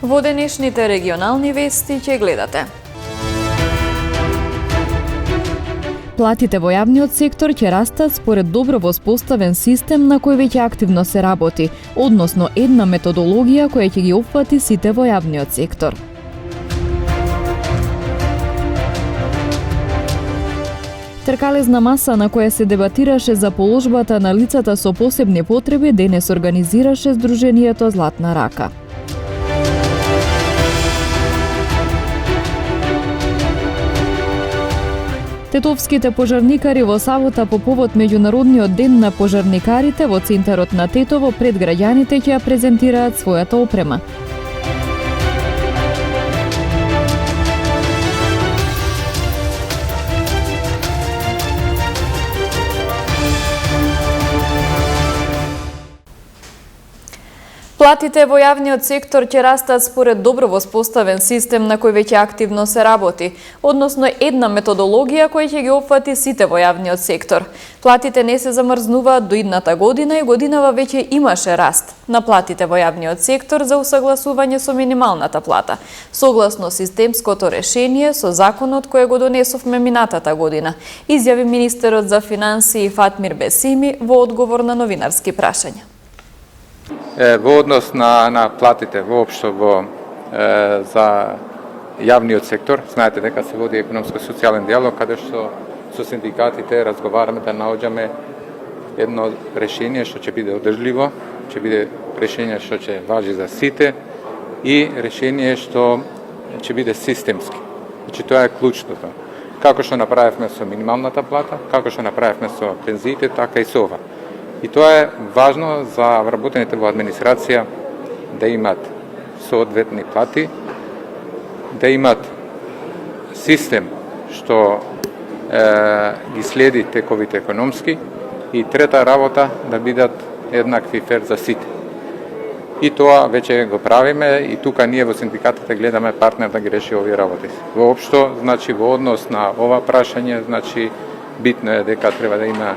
Во денешните регионални вести ќе гледате. Платите во јавниот сектор ќе растат според добро воспоставен систем на кој веќе активно се работи, односно една методологија која ќе ги опфати сите во јавниот сектор. Тркалезна маса на која се дебатираше за положбата на лицата со посебни потреби денес организираше Сдруженијето Златна рака. Тетовските пожарникари во сабота по повод меѓународниот ден на пожарникарите во центарот на Тетово пред граѓаните ќе ја презентираат својата опрема. Платите во јавниот сектор ќе растат според добро воспоставен систем на кој веќе активно се работи, односно една методологија која ќе ги опфати сите во јавниот сектор. Платите не се замрзнуваат до идната година и годинава веќе имаше раст на платите во јавниот сектор за усагласување со минималната плата, согласно системското решение со законот кој го донесовме минатата година, изјави министерот за финансии Фатмир Бесими во одговор на новинарски прашања. Во однос на платите воопшто за јавниот сектор, знаете дека се води економско-социјален диалог каде што со синдикатите разговараме да наоѓаме едно решение што ќе биде одржливо, ќе биде решение што ќе важи за сите и решение што ќе биде системски. Значи тоа е клучното. Како што направивме со минималната плата, како што направивме со пензиите, така и со ова. И тоа е важно за вработените во администрација да имат соодветни плати, да имат систем што ги следи тековите економски и трета работа да бидат еднакви фер за сите. И тоа веќе го правиме и тука ние во синдикатите гледаме партнер да ги реши овие работи. Воопшто, значи во однос на ова прашање, значи битно е дека треба да има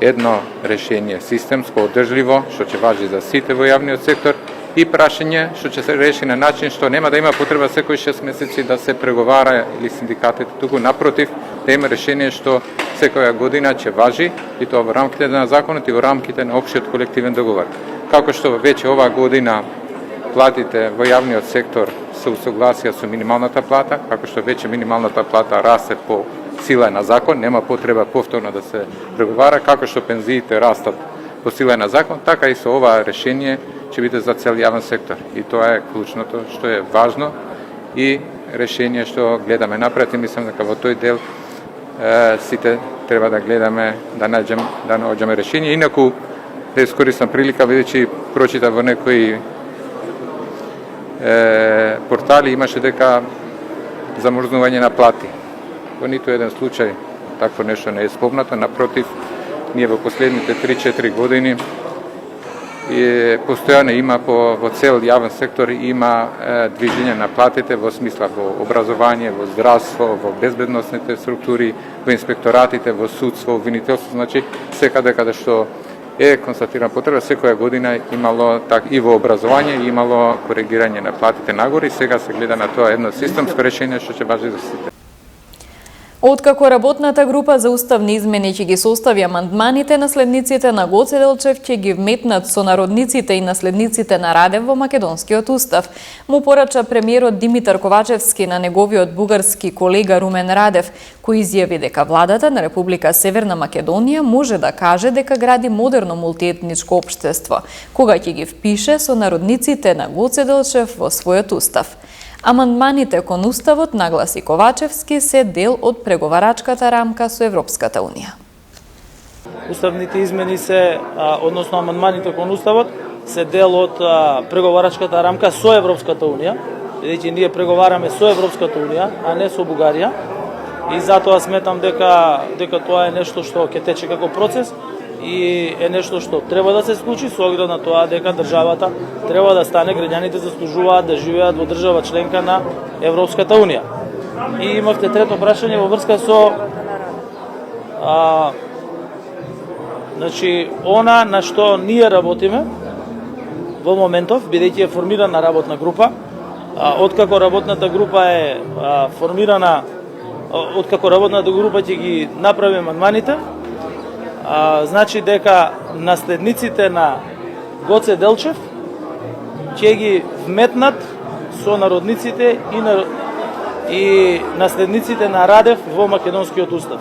едно решение системско, одржливо, што ќе важи за сите во јавниот сектор и прашање што ќе се реши на начин што нема да има потреба секој 6 месеци да се преговара или синдикатите, туку напротив, да има решение што секоја година ќе важи и тоа во рамките на законот и во рамките на општиот колективен договор. Како што веќе оваа година платите во јавниот сектор се усогласија со минималната плата, како што веќе минималната плата расте по сила на закон, нема потреба повторно да се преговара, како што пензиите растат по сила на закон, така и со ова решение ќе биде за цел јавен сектор. И тоа е клучното, што е важно и решение што гледаме напред и мислам дека во тој дел сите треба да гледаме да наоѓаме решение. Инаку, да искористам прилика, бидејќи прочита во некои портали имаше дека замрзнување на плати. Во ниту еден случај такво нешто не е спомнато, напротив, ние во последните 3-4 години постојано има во цел јавен сектор има движење на платите во смисла во образование, во здравство, во безбедносните структури, во инспекторатите, во судство, во обвинителство, значи секаде каде што е констатирана потреба, секоја година имало и во образование имало коригирање на платите нагоре, сега се гледа на тоа едно системско решение што ќе важи за сите. Откако работната група за уставни измени ќе ги состави амандманите, наследниците на Гоце Делчев ќе ги вметнат сонародниците и наследниците на Радев во македонскиот устав, му порача премиерот Димитар Ковачевски на неговиот бугарски колега Румен Радев, кој изјави дека владата на Република Северна Македонија може да каже дека гради модерно мултиетничко општество, кога ќе ги впише сонародниците на Гоце Делчев во својот устав. Амандманите кон уставот, нагласи Ковачевски, се дел од преговарачката рамка со Европската унија. Уставните измени се, односно амандманите кон уставот, се дел од преговарачката рамка со Европската унија, бидејќи ние преговараме со Европската унија, а не со Бугарија. И затоа сметам дека тоа е нешто што ќе тече како процес и е нешто што треба да се случи со оглед на тоа дека државата треба да стане, граѓаните заслужуваат да живеат во држава членка на Европската унија. И имавте трето прашање во врска со значи она на што ние работиме во моментов, бидејќи е формирана работна група, Откако работната група е формирана, откако работната група ќе ги направи амандманите, значи дека наследниците на Гоце Делчев ќе ги вметнат со народниците и наследниците на Радев во Македонскиот устав.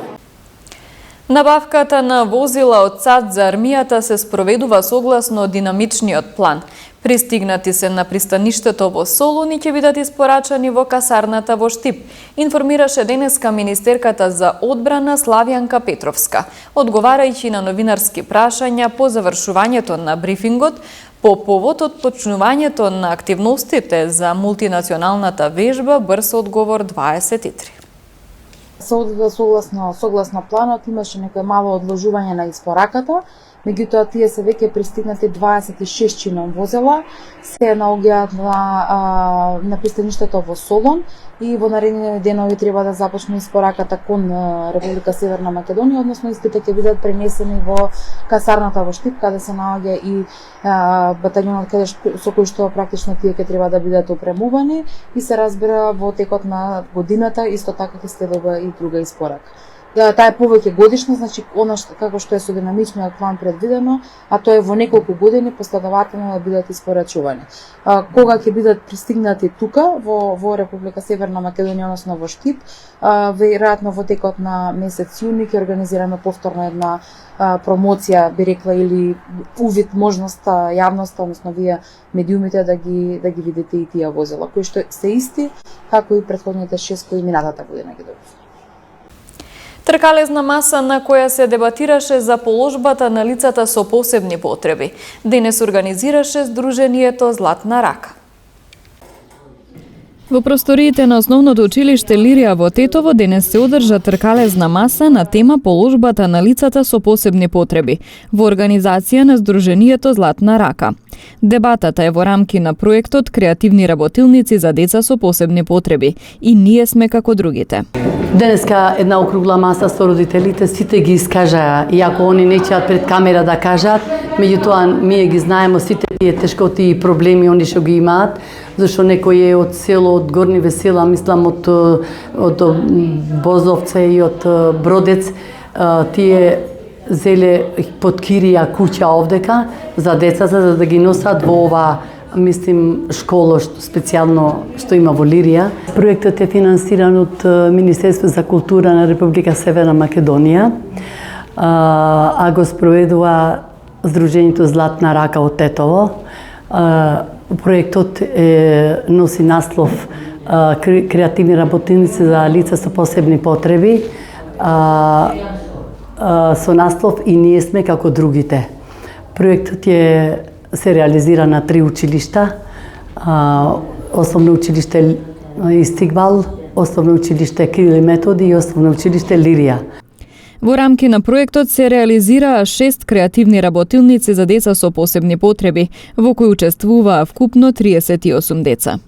Набавката на возила од САД за армијата се спроведува согласно динамичниот план. Пристигнати се на пристаништето во Солун и ќе бидат испорачани во касарната во Штип, информираше денеска министерката за одбрана Славјанка Петровска, одговарајќи на новинарски прашања по завршувањето на брифингот по повод од почнувањето на активностите за мултинационалната вежба Брз одговор 23. Согласно планот имаше некој мало одложување на испораката, меѓутоа тие се веќе пристигнати 26 чином возила, се наоѓаат на пристаништето во Солун и во наредните денови треба да започне испораката кон Република Северна Македонија, односно истите ќе бидат пренесени во касарната во Штип, каде се наоѓа и батальонот со кој што практично тие ќе треба да бидат опремувани и се разбира во текот на годината исто така ќе следува и друга испорака. Таа е повеќе годишна, значи она како што е со динамичниот план предвидено, а тоа е во неколку години последователно да бидат испорачувани. Кога ќе бидат пристигнати тука во Република Северна Македонија, односно во Штип, веројатно во текот на месец јуни ќе организираме повторно една промоција, би рекла, или увид можност јавноста, односно вие медиумите да ги видите и тие возила, кои што се исти како и претходните 6 кои минатата година ги добив. Тркалезна маса на која се дебатираше за положбата на лицата со посебни потреби. Денес организираше Сдруженијето Златна рака. Во просториите на основното училиште Лирија во Тетово денес се одржа тркалезна маса на тема положбата на лицата со посебни потреби во организација на Сдруженијето Златна рака. Дебатата е во рамки на проектот Креативни работилници за деца со посебни потреби и ние сме како другите. Денеска една округла маса со родителите, сите ги искажаа, иако они не чеат пред камера да кажат, меѓутоа ние ги знаеме сите тие тешкоти и проблеми они што ги имаат, зашто некој е од село, од Горни Весела, мислам од Бозовце и од Бродец, тие зеле под кирија куќа овдека за децата, за да ги носат во ова, мислим, школа специјално што има во Лирија. Проектот е финансиран од Министерство за култура на Република Северна Македонија, а го спроведува Сдруженијето Златна рака од Тетово. Проектот носи наслов Креативни работилници за лица со посебни потреби, со наслов И ние сме како другите. Проектот се реализира на 3 училишта, Основно училиште Истигвал, Основно училиште Кирил и Методи и Основно училиште Лирија. Во рамки на проектот се реализираа 6 креативни работилници за деца со посебни потреби, во кои учествуваа вкупно 38 деца.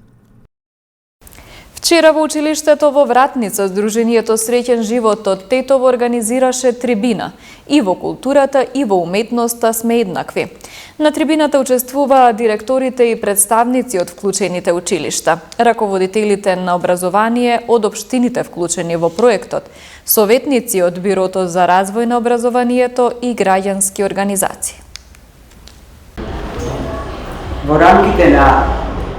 Вчера во училиштето во Вратница Сдруженијето Среќен живот од Тетово организираше трибина. И во културата и во уметноста сме еднакви. На трибината учествуваа директорите и представници од вклучените училишта, раководителите на образование од општините вклучени во проектот, советници од Бирото за развој на образованието и граѓански организации. Во рамките на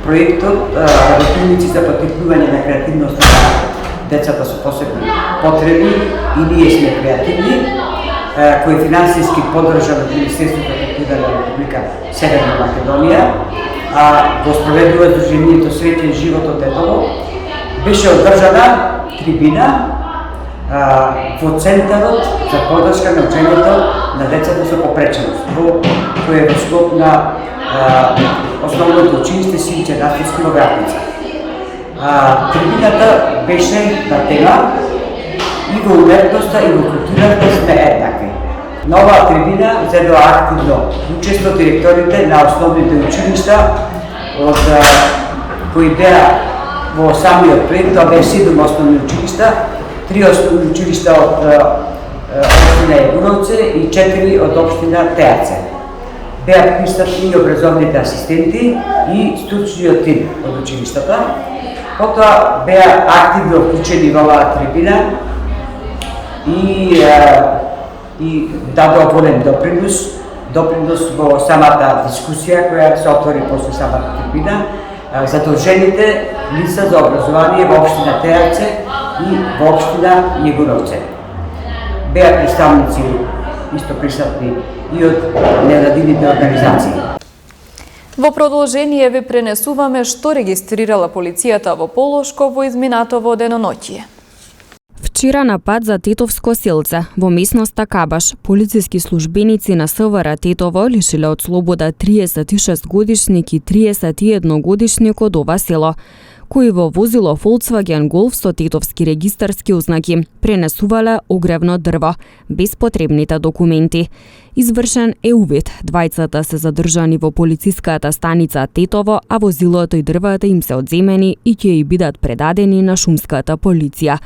проектот работилници за поттикнување на креативноста на децата со посебни потреби и ние сме креативни, кој е финансиски поддржан од Министерството за култура на Република Северна Македонија, го спроведува Сдруженијето Среќен живот од Тетово, беше одржана трибина во центарот за поддршка на учењето на децата со попреченост, кој е во склоп на основното училиште Синче Нафиски во Вратница. Трибината беше на тема и во уметноста и во културата сме еднакви. На оваа трибина зедоа активно учество директорите на основните училишта од кои беа во самиот проект, тоа беа 7 основни училишта, 3 основни училишта од општина Егуровце и 4 од општина Теаце. беа присутни и образовните асистенти и стручниот тим од училиштата. Потоа беа активно вклучени во оваа трибина и дадоа голем допринос во самата дискусија која се отвори после самата трибина, задолжените лица за образование во општина Теравце и во општина Јегоровце. Беа представници исто присутни и од невладините организации. Во продолжение ви пренесуваме што регистрирала полицијата во Полошко во изминатово деноноќие. Вчера на пат за Тетовско селце, во местноста Кабаш, полициски службеници на СВР Тетово лишиле од слобода 36 годишник и 31 годишник од ова село, кои во возило Volkswagen Golf со тетовски регистарски ознаки пренесувале огревно дрво, без потребните документи. Извршен е увид, двајцата се задржани во полициската станица Тетово, а возилото и дрвата им се одземени и ќе и бидат предадени на шумската полиција.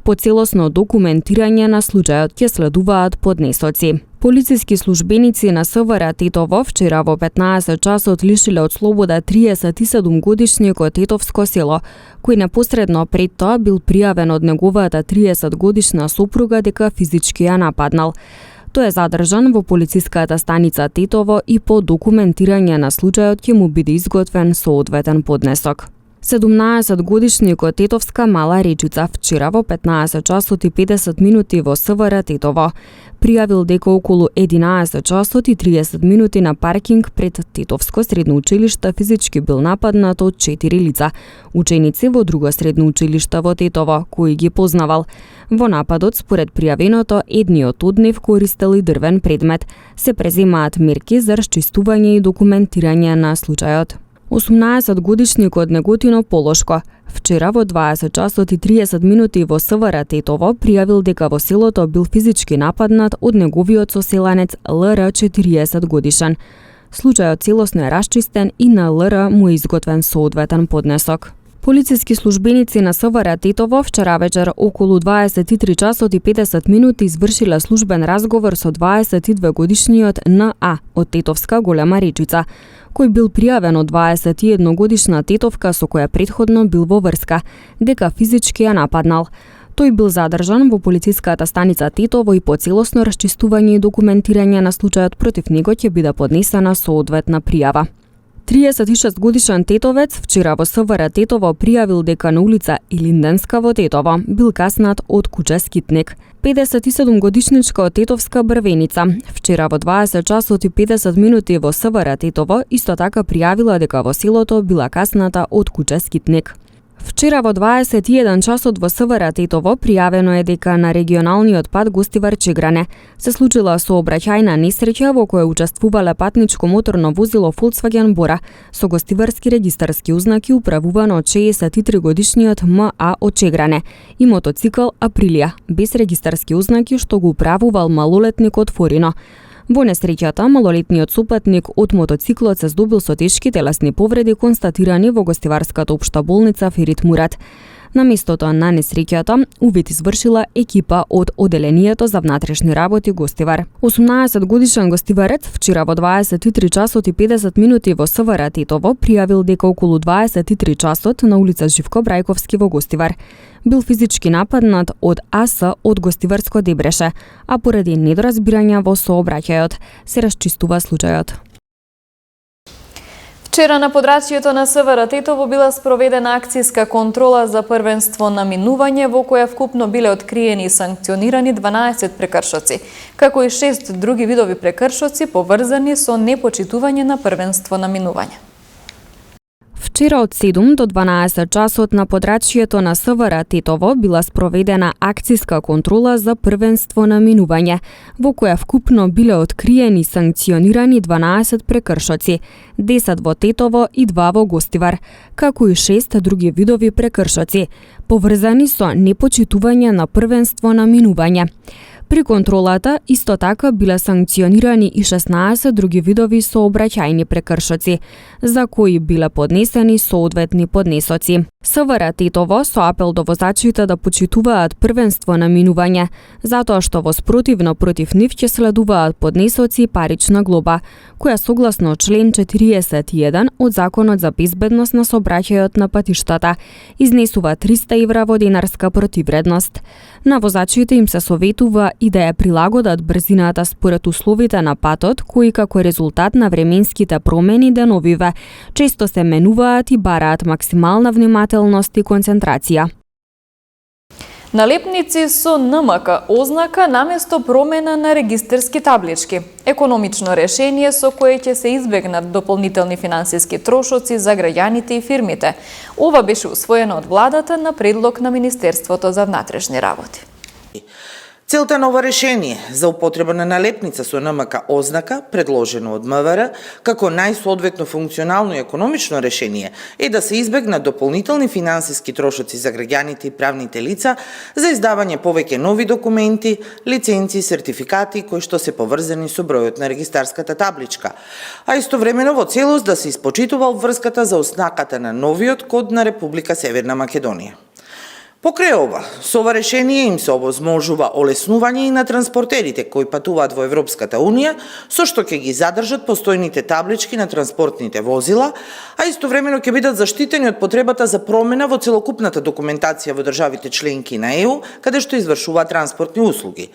По целосно документирање на случајот ќе следуваат поднесоци. Полициски службеници на СВР Тетово вчера во 15 часот лишиле од слобода 37 годишникот Тетовско село, кој непосредно пред тоа бил пријавен од неговата 30 годишна сопруга дека физички ја нападнал. Тој е задржан во полициската станица Тетово и по документирање на случајот ќе му биде изготвен соодветен поднесок. 17 годишникот Тетовска Мала Речица вчера во 15 часот и 50 минути во СВР Тетово пријавил дека околу 11 часот и 30 минути на паркинг пред Тетовско средно училиште физички бил нападнат од 4 лица, ученици во друго средно училиште во Тетово, кои ги познавал. Во нападот, според пријавеното, едниот од нив користел и дрвен предмет. Се преземаат мерки за расчистување и документирање на случајот. 18 годишникот Неготино Полошко вчера во 20 часот и 30 минути во СВР Тетово пријавил дека во селото бил физички нападнат од неговиот соселанец ЛР 40 годишен. Случајот целосно е расчистен и на ЛР му е изготвен соодветен поднесок. Полициски службеници на СВР Тетово вчера вечер околу 23 часот и 50 минути извршиле службен разговор со 22 годишниот НА од Тетовска Голема Речица, кој бил пријавен од 21 годишна тетовка со која претходно бил во врска, дека физички ја нападнал. Тој бил задржан во полициската станица Тетово и по целосно расчистување и документирање на случајот против него ќе биде поднесена соодветна пријава. 36 годишен тетовец вчера во СВР Тетово пријавил дека на улица Илинденска во Тетово бил каснат од куќа скитник. 57 годишничка од Тетовска Брвеница вчера во 20 часот и 50 минути во СВР Тетово исто така пријавила дека во селото била касната од куќа скитник. Вчера во 21 часот во СВР Тетово пријавено е дека на регионалниот пат Гостивар Чегране се случила сообраќајна несреќа во која учествувале патничко моторно возило Volkswagen Бора со гостиварски регистарски ознаки управувано од 63 годишниот МА од Чегране и мотоцикл Априлија без регистарски ознаки што го управувал малолетникот Форино. Во несреќата, малолетниот сопатник од мотоциклот се здобил со тешки телесни повреди констатирани во гостиварската општа болница Ферит Мурат. На местото на несреќата, увид извршила екипа од Оделението за внатрешни работи Гостивар. 18 годишен гостиварец вчера во 23 часот и 50 минути во СВР Тетово пријавил дека околу 23 часот на улица Живко Брајковски во Гостивар бил физички нападнат од АС од Гостиварско Дебреше, а поради недоразбирање во сообраќајот се расчистува случајот. Вчера на подрачјето на СВР Тетово била спроведена акцијска контрола за првенство на минување во која вкупно биле откриени и санкционирани 12 прекршоци, како и 6 други видови прекршоци поврзани со непочитување на првенство на минување. Вчера од 7 до 12 часот на подрачјето на СВР Тетово била спроведена акцијска контрола за првенство на минување, во која вкупно биле откриени и санкционирани 12 прекршоци, 10 во Тетово и 2 во Гостивар, како и 6 други видови прекршоци, поврзани со непочитување на првенство на минување. При контролата исто така биле санкционирани и 16 други видови сообраќајни прекршоци, за кои биле поднесени соодветни поднесоци. СВР Тетово со апел до возачите да почитуваат првенство на минување, затоа што во спротивно против нив ќе следуваат поднесоци и парична глоба, која согласно член 41 од Законот за безбедност на сообраќајот на патиштата изнесува 300 евра во денарска противредност. На возачите им се советува и да ја прилагодат брзината според условите на патот, кои како резултат на временските промени деновиве често се менуваат и бараат максимална внимателност и концентрација. Налепници со НМК ознака наместо промена на регистарски таблички. Економично решение со кое ќе се избегнат дополнителни финансиски трошоци за граѓаните и фирмите. Ова беше усвоено од владата на предлог на Министерството за внатрешни работи. Целта на ова решение за употреба на налепница со НМК ознака, предложено од МВР, како најсоодветно функционално и економично решение, е да се избегнат дополнителни финансиски трошоци за граѓаните и правните лица за издавање повеќе нови документи, лиценци, сертификати кои што се поврзани со бројот на регистарската табличка, а истовремено во целост да се испочитува обврската за ознаката на новиот код на Република Северна Македонија. Покрај ова, со ова решение им се овозможува олеснување и на транспортерите кои патуваат во Европската Унија, со што ќе ги задржат постојните таблички на транспортните возила, а истовремено ќе бидат заштитени од потребата за промена во целокупната документација во државите членки на ЕУ, каде што извршуваат транспортни услуги.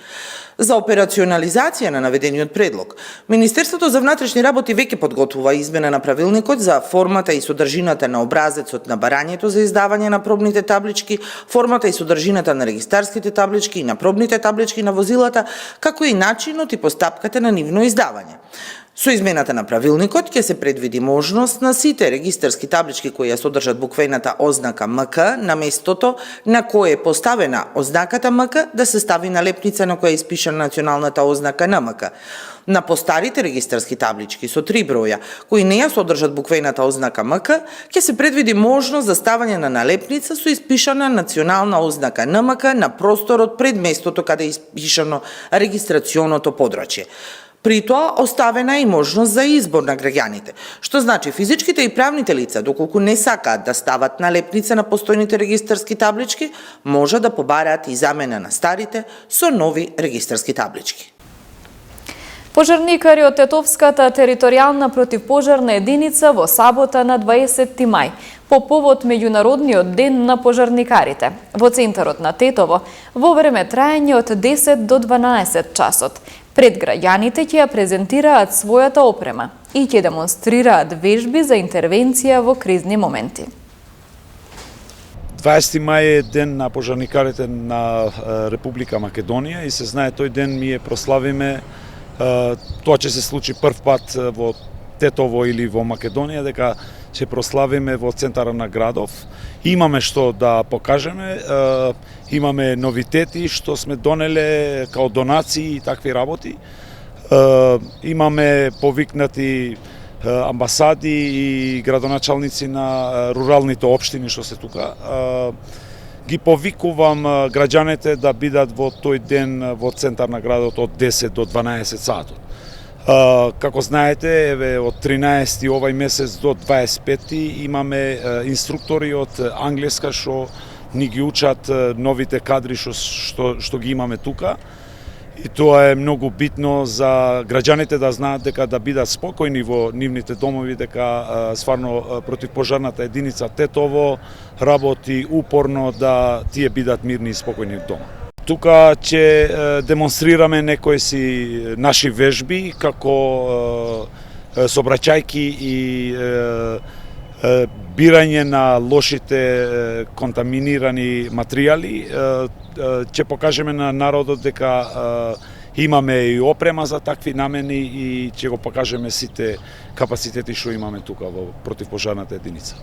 За операционализација на наведениот предлог, Министерството за внатрешни работи веќе подготвува измена на правилникот за формата и содржината на образецот на барањето за издавање на пробните таблички, формата и содржината на регистарските таблички и на пробните таблички на возилата, како и начинот и постапката на нивно издавање. Со измената на правилникот ќе се предвиди можност на сите регистарски таблички кои ја содржат буквената ознака МК на местото на кое е поставена ознаката МК да се стави налепница на која е испишана националната ознака НМК. На постарите регистарски таблички со 3 броја кои не ја содржат буквената ознака МК ќе се предвиди можност за ставање на налепница со испишана национална ознака НМК на просторот пред местото каде е испишано регистрационото подрачје. При тоа оставена е и можност за избор на граѓаните, што значи физичките и правните лица, доколку не сакаат да стават налепница на постојните регистарски таблички, може да побараат и замена на старите со нови регистарски таблички. Пожарникари од Тетовската територијална противпожарна единица во сабота на 20 мај, по повод Меѓународниот ден на пожарникарите, во центарот на Тетово, во време трајање од 10 до 12 часот. Пред граѓаните ќе ја презентираат својата опрема и ќе демонстрираат вежби за интервенција во кризни моменти. 20 мај е ден на пожарникарите на Република Македонија и се знае тој ден ми прославиме. Тоа ќе се случи прв пат во Тетово или во Македонија, дека ќе прославиме во центарот на градов. Имаме што да покажеме, имаме новитети што сме донеле као донации и такви работи. Имаме повикнати амбасади и градоначалници на руралните општини што се тука. Ги повикувам граѓаните да бидат во тој ден во центар на градот од 10 до 12 сатот. Како знаете, еве од 13 овај месец до 25 имаме инструктори од Англиска што ни ги учат новите кадри што ги имаме тука. И тоа е многу битно за граѓаните да знаат дека да бидат спокојни во нивните домови, дека стварно противпожарната единица Тетово работи упорно да тие бидат мирни и спокојни дома. Тука ќе демонстрираме некои си наши вежби како сообраќајки и бирање на лошите контаминирани материјали. Ќе покажеме на народот дека имаме и опрема за такви намени и ќе го покажеме сите капацитети што имаме тука во противпожарната единица.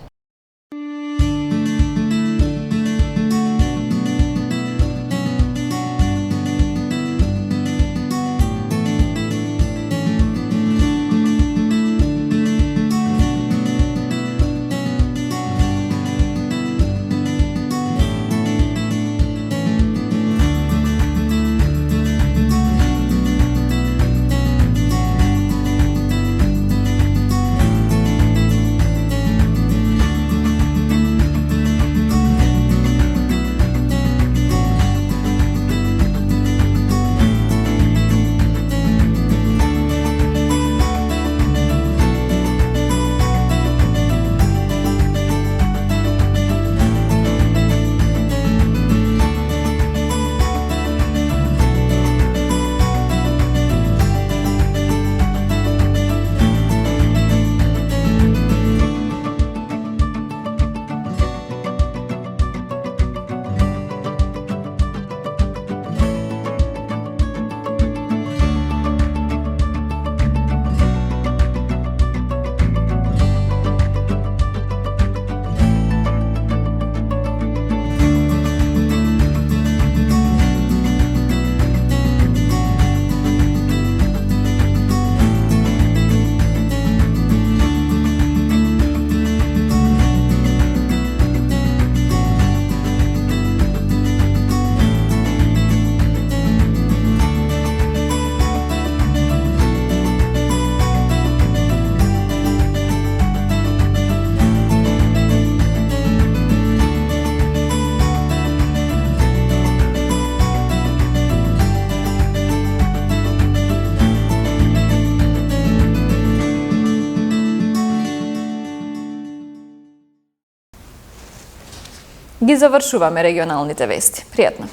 Ги завршуваме регионалните вести. Пријатно!